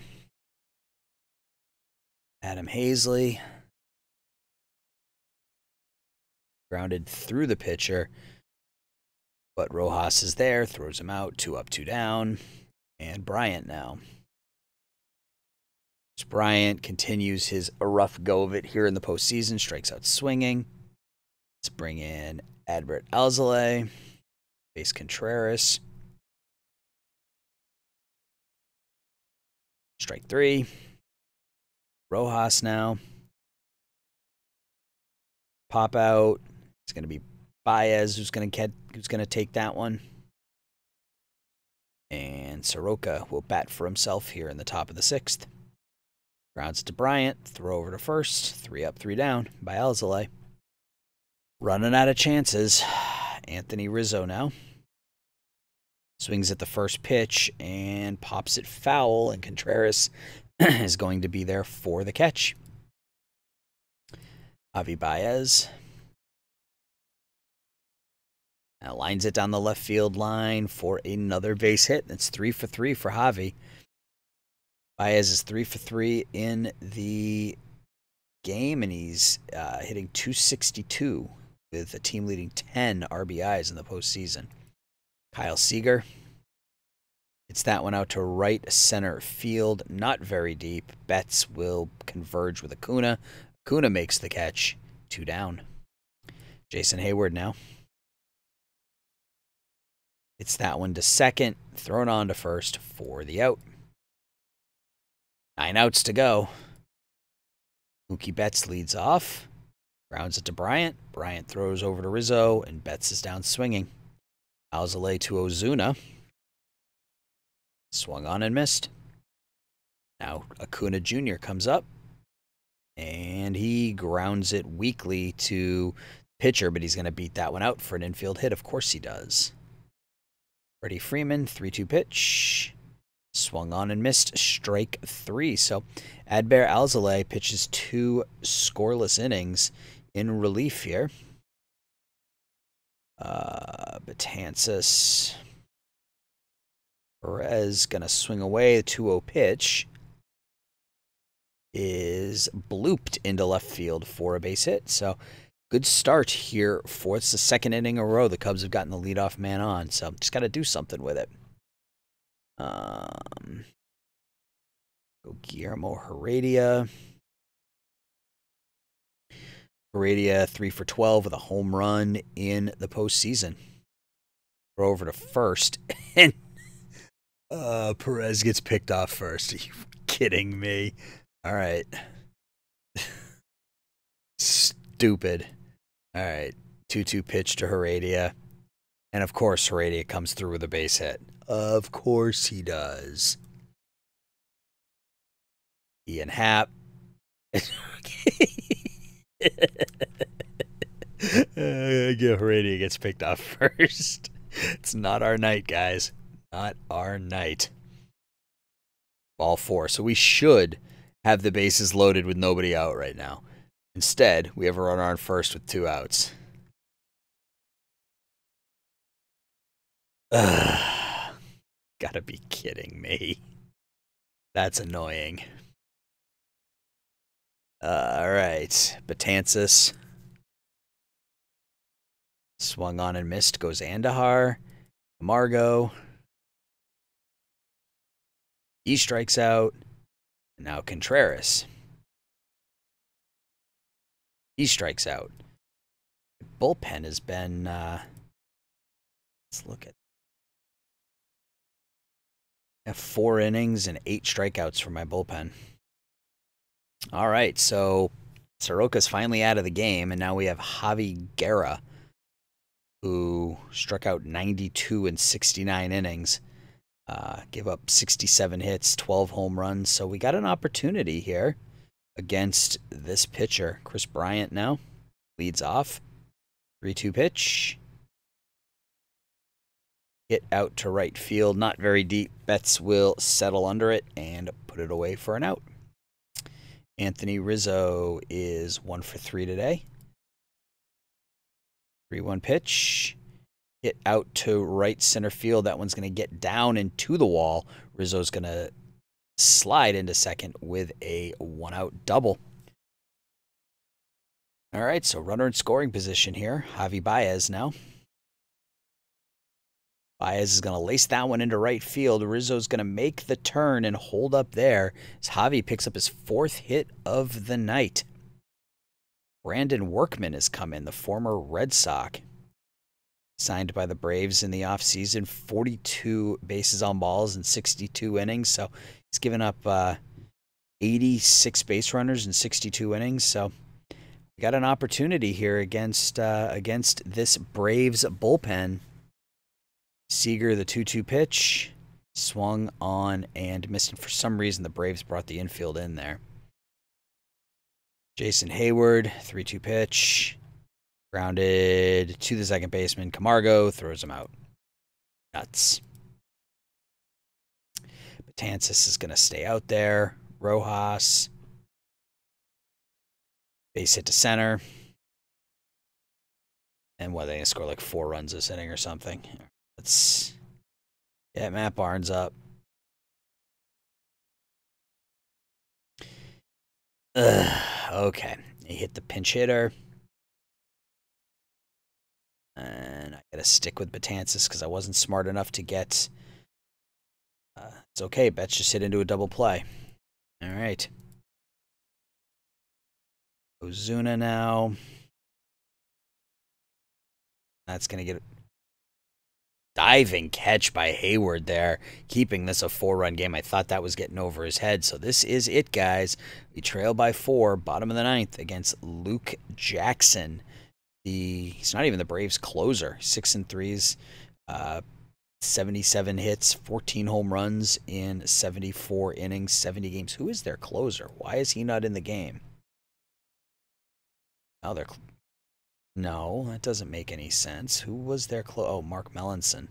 Adam Hazley. Grounded through the pitcher. But Rojas is there. Throws him out. 2 up, 2 down. And Bryant now. Bryant continues his rough go of it here in the postseason. Strikes out swinging. Let's bring in Adbert Alzolay. Face Contreras. Strike 3. Rojas now. Pop out. It's going to be Baez who's going to take that one. And Soroka will bat for himself here in the top of the 6th. Grounds it to Bryant. Throw over to first. 3 up, 3 down by Alzolay. Running out of chances. Anthony Rizzo now. Swings at the first pitch and pops it foul, and Contreras is going to be there for the catch. Javi Baez now lines it down the left field line for another base hit. That's 3 for 3 for Javi. Baez is 3 for 3 in the game, and he's hitting .262 with a team-leading 10 RBIs in the postseason. Kyle Seager. It's that one out to right center field, not very deep. Betts will converge with Acuna. Acuna makes the catch, 2 down. Jason Hayward now. It's that one to second, thrown on to first for the out. 9 outs to go. Mookie Betts leads off. Grounds it to Bryant. Bryant throws over to Rizzo, and Betts is down swinging. Alzolay to Ozuna. Swung on and missed. Now Acuna Jr. comes up, and he grounds it weakly to pitcher, but he's going to beat that one out for an infield hit. Of course he does. Freddie Freeman, 3-2 pitch. Swung on and missed. Strike 3. So Adbert Alzolay pitches 2 scoreless innings in relief here. Betances. Perez going to swing away. The 2-0 pitch is blooped into left field for a base hit. So good start here for it's the 2nd inning in a row. The Cubs have gotten the leadoff man on. So just got to do something with it. Go Guillermo Heredia. Heredia 3 for 12 with a home run in the postseason. Throw over to first, and Perez gets picked off first. Are you kidding me? All right. Stupid. All right. 2-2 pitch to Heredia. And of course, Heredia comes through with a base hit. Of course he does. Ian Happ. Heredia gets picked off first. It's not our night, guys. Not our night. Ball 4. So we should have the bases loaded with nobody out right now. Instead, we have a runner on first with 2 outs. Gotta be kidding me. That's annoying. All right. Betances. Swung on and missed. Goes Andahar. Camargo. He strikes out. Now Contreras. He strikes out. The bullpen has been... let's look at... 4 innings and 8 strikeouts for my bullpen. All right, so Soroka's finally out of the game, and now we have Javi Guerra, who struck out 92 in 69 innings, gave up 67 hits, 12 home runs. So we got an opportunity here against this pitcher. Chris Bryant now leads off. 3-2 pitch. Hit out to right field, not very deep. Betts will settle under it and put it away for an out. Anthony Rizzo is 1 for 3 today. 3-1 pitch. Hit out to right center field. That one's going to get down and to the wall. Rizzo's going to slide into second with a 1-out double. All right, so runner in scoring position here. Javi Baez now. Baez is going to lace that one into right field. Rizzo's going to make the turn and hold up there as Javi picks up his 4th hit of the night. Brandon Workman has come in, the former Red Sox. signed by the Braves in the offseason. 42 bases on balls in 62 innings. So he's given up 86 base runners in 62 innings. So we got an opportunity here against this Braves bullpen. Seager, the 2-2 pitch, swung on and missed. And for some reason, the Braves brought the infield in there. Jason Hayward, 3-2 pitch, grounded to the second baseman. Camargo throws him out. Nuts. Betances is going to stay out there. Rojas, base hit to center. And what, they going to score like 4 runs this inning or something? Let's get Matt Barnes up. Okay. He hit the pinch hitter. And I got to stick with Betances because I wasn't smart enough to get... it's okay. Betts just hit into a double play. All right. Ozuna now. That's going to get... diving catch by Hayward there, keeping this a 4-run game. I thought that was getting over his head. So this is it, guys. We trail by 4, bottom of the 9th, against Luke Jackson. He's not even the Braves closer. 6-3s, 77 hits, 14 home runs in 74 innings, 70 games. Who is their closer? Why is he not in the game? Oh, no, that doesn't make any sense. Who was their Oh, Mark Melanson.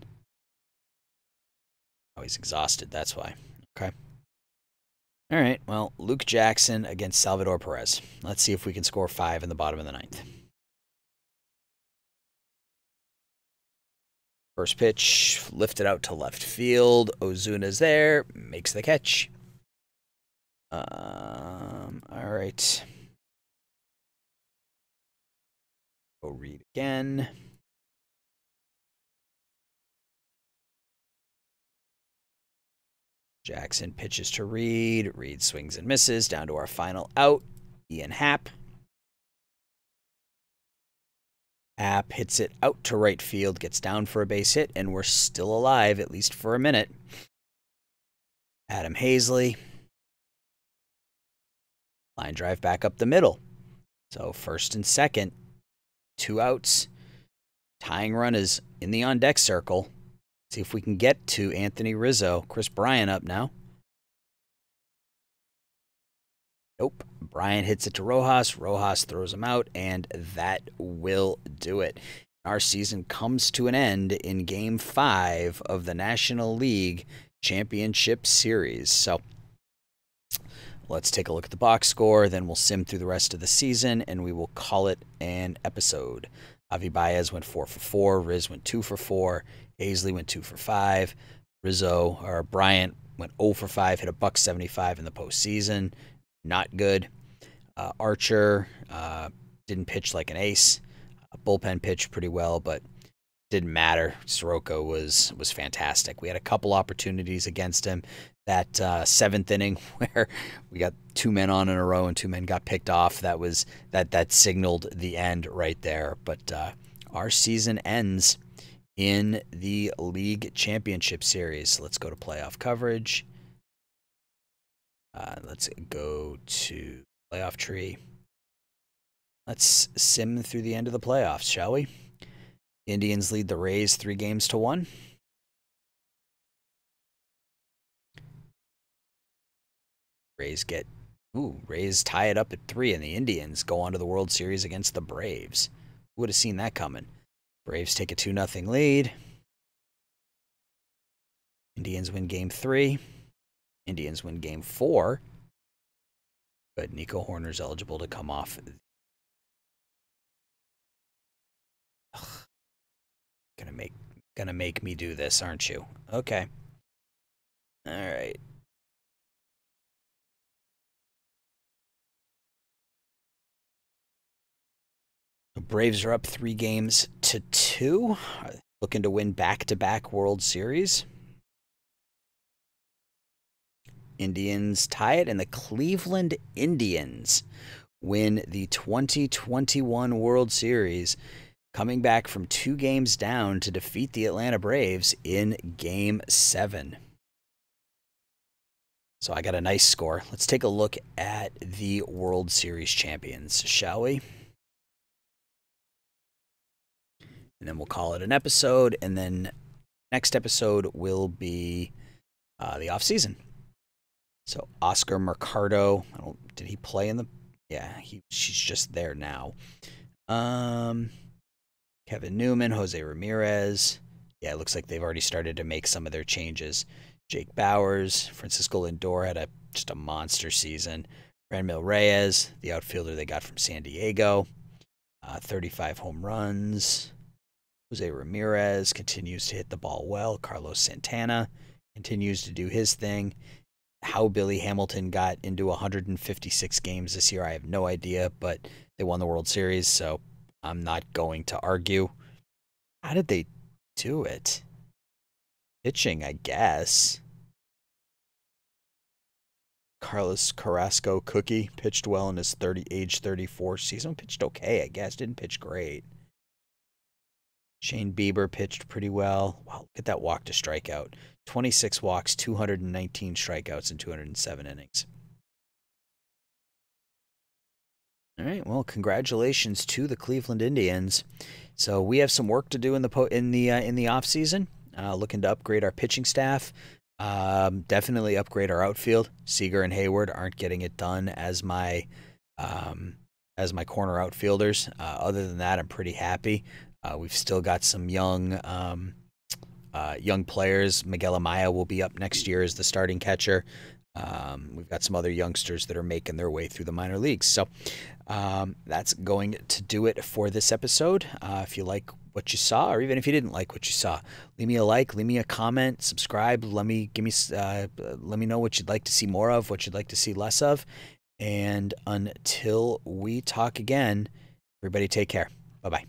Oh, he's exhausted. That's why. Okay. All right. Well, Luke Jackson against Salvador Perez. Let's see if we can score 5 in the bottom of the 9th. First pitch, lifted out to left field. Ozuna's there, makes the catch. All right. Go read again. Jackson pitches to Reed. Reed swings and misses. Down to our final out. Ian Happ. Happ hits it out to right field, gets down for a base hit, and we're still alive, at least for a minute. Adam Hazley. Line drive back up the middle. So first and second, 2 outs. Tying run is in the on-deck circle. See if we can get to Anthony Rizzo. Chris Bryant up now. Nope. Bryant hits it to Rojas. Rojas throws him out, and that will do it. Our season comes to an end in Game 5 of the National League Championship Series. So let's take a look at the box score. Then we'll sim through the rest of the season, and we will call it an episode. Avi Baez went 4 for 4. Riz went 2 for 4. Hazley went 2 for 5. Bryant went 0 for 5, hit a $175 in the postseason. Not good. Archer didn't pitch like an ace. Bullpen pitched pretty well, but didn't matter. Soroka was fantastic. We had a couple opportunities against him. That 7th inning where we got 2 men on in a row and 2 men got picked off. That signaled the end right there. But our season ends in the League Championship Series. So let's go to playoff coverage. Let's go to playoff tree. Let's sim through the end of the playoffs, shall we? Indians lead the Rays 3-1. Rays tie it up at 3, and the Indians go on to the World Series against the Braves. Who would have seen that coming? Braves take a 2-0 lead. Indians win Game 3. Indians win Game 4. But Nico Horner's eligible to come off. Gonna make me do this, aren't you? Okay. All right. The Braves are up 3-2. Looking to win back-to-back World Series. Indians tie it, and the Cleveland Indians win the 2021 World Series. coming back from 2 games down to defeat the Atlanta Braves in Game 7. So I got a nice score. Let's take a look at the World Series champions, shall we? And then we'll call it an episode, and then next episode will be the off-season. So Oscar Mercado, did he play in the... Yeah, she's just there now. Kevin Newman, Jose Ramirez. Yeah, it looks like they've already started to make some of their changes. Jake Bowers, Francisco Lindor had just a monster season. Franmil Reyes, the outfielder they got from San Diego, 35 home runs. Jose Ramirez continues to hit the ball well. Carlos Santana continues to do his thing. How Billy Hamilton got into 156 games this year, I have no idea, but they won the World Series, so I'm not going to argue. How did they do it? Pitching, I guess. Carlos Carrasco Cookie pitched well in his age 34 season. Pitched okay, I guess. Didn't pitch great. Shane Bieber pitched pretty well. Wow, look at that walk to strikeout. 26 walks, 219 strikeouts in 207 innings. All right, well, congratulations to the Cleveland Indians. So we have some work to do in the off season. Looking to upgrade our pitching staff. Definitely upgrade our outfield. Seager and Hayward aren't getting it done as my corner outfielders. Other than that, I'm pretty happy. We've still got some young players. Miguel Amaya will be up next year as the starting catcher. We've got some other youngsters that are making their way through the minor leagues. So that's going to do it for this episode. If you like what you saw, or even if you didn't like what you saw, leave me a like, leave me a comment, subscribe. Let me know what you'd like to see more of, what you'd like to see less of. And until we talk again, everybody take care. Bye-bye.